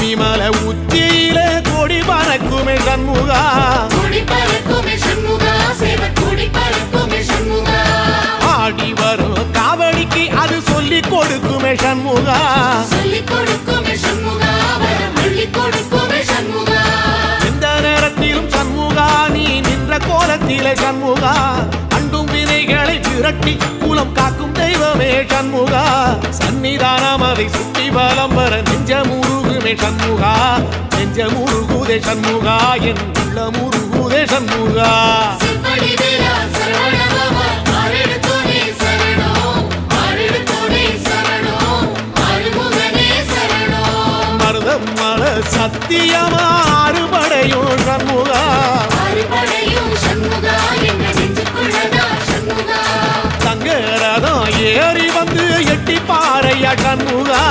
விமல உச்சியிலே கொடி பறக்குமே சண்முகா, ஆடி வரும் காவடிக்கு அது சொல்லி கொடுக்குமே சண்முகா, எந்த நேரத்திலும் சண்முகா நீ நின்ற கோலத்திலே சண்முகா, அண்டும் வினைகளை விரட்டி குலம் காக்கும் தெய்வமே சண்முகா, சன்னிதானம் அதை சுற்றி பலம் வர நெஞ்ச முருகுமே சண்முகா, நெஞ்ச முருகுதே சண்முகா, என் உள்ள முருகுதே சண்முகா. மருதம் மல சத்தியமா அறுபடையும் சண்முகா, தங்க ரதம் ஏறி வந்து எட்டி பாறையா சண்முகா.